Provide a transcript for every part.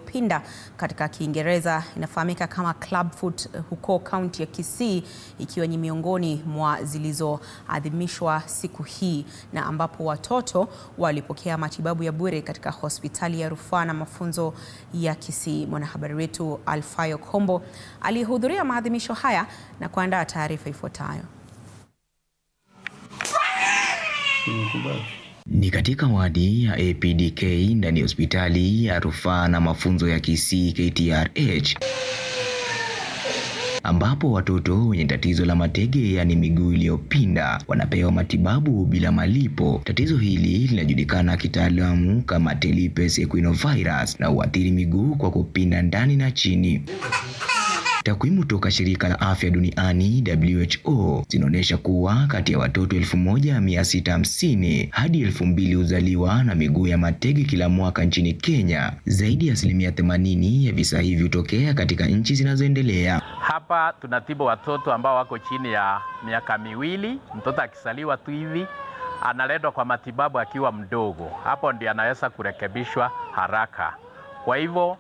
Pinda katika Kiingereza inafahamika kama Clubfoot huko kaunti ya Kisii, ikiwa ni miongoni mwa zilizoadhimishwa siku hii na ambapo watoto walipokea matibabu ya bure katika hospitali ya rufaa na mafunzo ya Kisii. Mwanahabari wetu Alfayo Kombo alihudhuria maadhimisho haya na kuandaa taarifa ifuatayo. Ni katika wadi ya APDK ndani ya hospitali ya rufaa na mafunzo ya Kisii KTRH, ambapo watoto wenye tatizo la matege, yani miguu iliyopinda, wanapewa matibabu bila malipo. Tatizo hili linajulikana kitaalamu kama Talipes equinovirus na huathiri miguu kwa kupinda ndani na chini. Takwimu toka shirika la afya duniani WHO zinaonyesha kuwa kati ya watoto 1650 hadi 2000 huzaliwa na miguu ya matege kila mwaka nchini Kenya. Zaidi ya 80% ya visa hivi hutokea katika nchi zinazoendelea. Hapa tunatibu watoto ambao wako chini ya miaka miwili. Mtoto akizaliwa tu hivi analetwa kwa matibabu akiwa mdogo. Hapo ndio anaweza kurekebishwa haraka. Kwa hivyo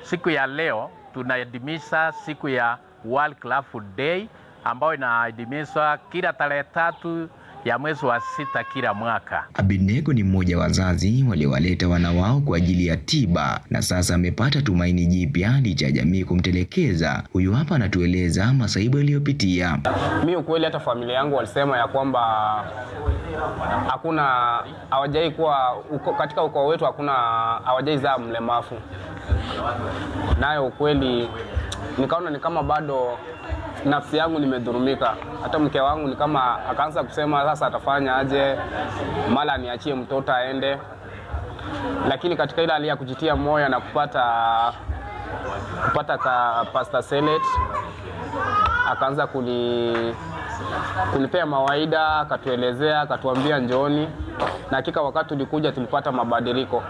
siku ya leo tunaadhimisha siku ya World Clubfoot Day ambayo inaadhimishwa kila tarehe 3 ya mwezi wa 6 kila mwaka. Abednego ni mmoja wa wazazi waliowaleta wana wao kwa ajili ya tiba na sasa amepata tumaini jipya licha ya jamii kumtelekeza. Huyu hapa anatueleza masaibu aliyopitia. Mimi ukweli hata familia yangu walisema ya kwamba hawajai kuwa katika ukoo wetu hawajai zaa mlemavu. Nayo ukweli nikaona ni kama bado nafsi yangu nimedhurumika. Hata mke wangu ni kama akaanza kusema sasa atafanya aje, mala niachie mtoto aende. Lakini katika ile hali ya kujitia moyo na kupata ka Pastor Selet, akaanza kunipea mawaida, akatuelezea, akatuambia njoni, na hakika wakati tulikuja tulipata mabadiliko.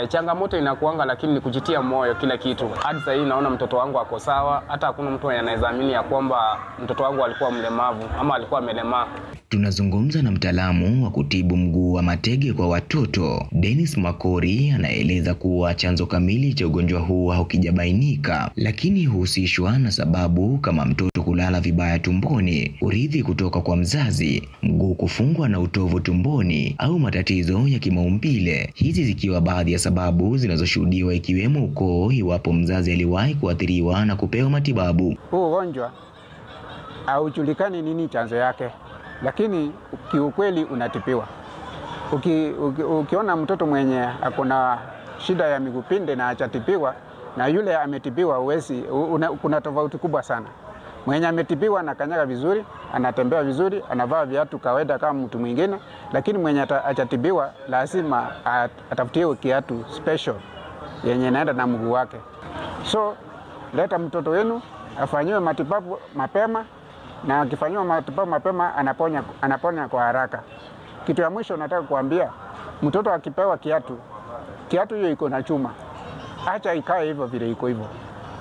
Changamoto inakuanga, lakini ni kujitia moyo kila kitu. Hadi sasa naona mtoto wangu ako sawa, hata hakuna mtu anaweza amini ya kwamba mtoto wangu alikuwa mlemavu ama alikuwa amelemaa. Tunazungumza na mtaalamu wa kutibu mguu wa matege kwa watoto, Dennis Makori, anaeleza kuwa chanzo kamili cha ugonjwa huu haukijabainika, lakini huhusishwa na sababu kama mtoto kulala vibaya tumboni, urithi kutoka kwa mzazi, mguu kufungwa na utovu tumboni au matatizo ya kimaumbile. Hizi zikiwa baadhi ya sababu zinazoshuhudiwa, ikiwemo ukoo iwapo mzazi aliwahi kuathiriwa na kupewa matibabu. Huu ugonjwa haujulikani nini chanzo yake, lakini kiukweli unatibiwa. Ukiona mtoto mwenye akona shida ya miguu pinde na hajatibiwa na yule ametibiwa, kuna tofauti kubwa sana. Mwenye ametibiwa anakanyaga vizuri, anatembea vizuri, anavaa viatu kawaida kama mtu mwingine, lakini mwenye hajatibiwa lazima atafutiwe kiatu special yenye inaenda na mguu wake. So leta mtoto wenu afanyiwe matibabu mapema, na akifanywa matibabu mapema anaponya kwa haraka. Kitu ya mwisho nataka kuambia, mtoto akipewa kiatu hiyo iko na chuma, acha ikae hivyo vile iko hivyo.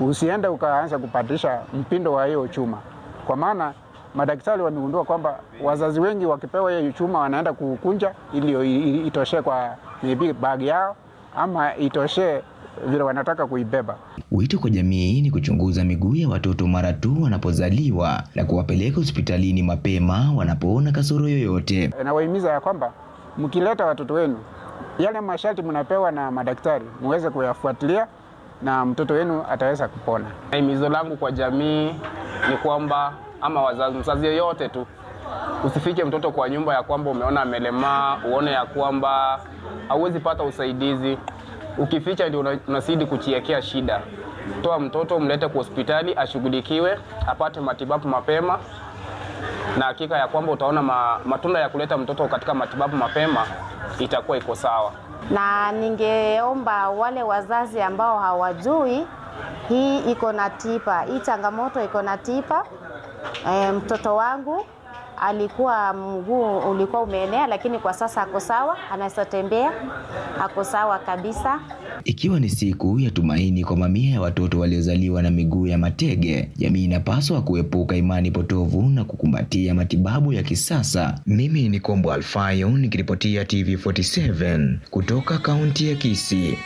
Usiende ukaanza kupandisha mpindo wa hiyo chuma, kwa maana madaktari wamegundua kwamba wazazi wengi wakipewa hiyo chuma wanaenda kukunja ili itoshe kwa maybe bag yao ama itoshe vile wanataka kuibeba. Wito kwa jamii ni kuchunguza miguu ya watoto mara tu wanapozaliwa na kuwapeleka hospitalini mapema wanapoona kasoro yoyote. Nawahimiza ya kwamba mkileta watoto wenu, yale masharti mnapewa na madaktari muweze kuyafuatilia na mtoto wenu ataweza kupona. Himizo langu kwa jamii ni kwamba, ama mzazi yoyote tu, usifiche mtoto kwa nyumba ya kwamba umeona amelemaa, uone ya kwamba hauwezi pata usaidizi. Ukificha ndio unazidi kuchiekea shida. Toa mtoto, mlete kwa hospitali ashughulikiwe, apate matibabu mapema, na hakika ya kwamba utaona matunda ya kuleta mtoto katika matibabu mapema itakuwa iko sawa. Na ningeomba wale wazazi ambao hawajui, hii iko na tiba, hii changamoto iko na tiba. Mtoto wangu alikuwa mguu ulikuwa umeenea, lakini kwa sasa ako sawa, anaweza tembea, ako sawa kabisa. Ikiwa ni siku ya tumaini kwa mamia ya watoto waliozaliwa na miguu ya matege, jamii inapaswa kuepuka imani potovu na kukumbatia matibabu ya kisasa. Mimi ni Kombo Alfayo nikiripotia TV47 kutoka kaunti ya Kisii.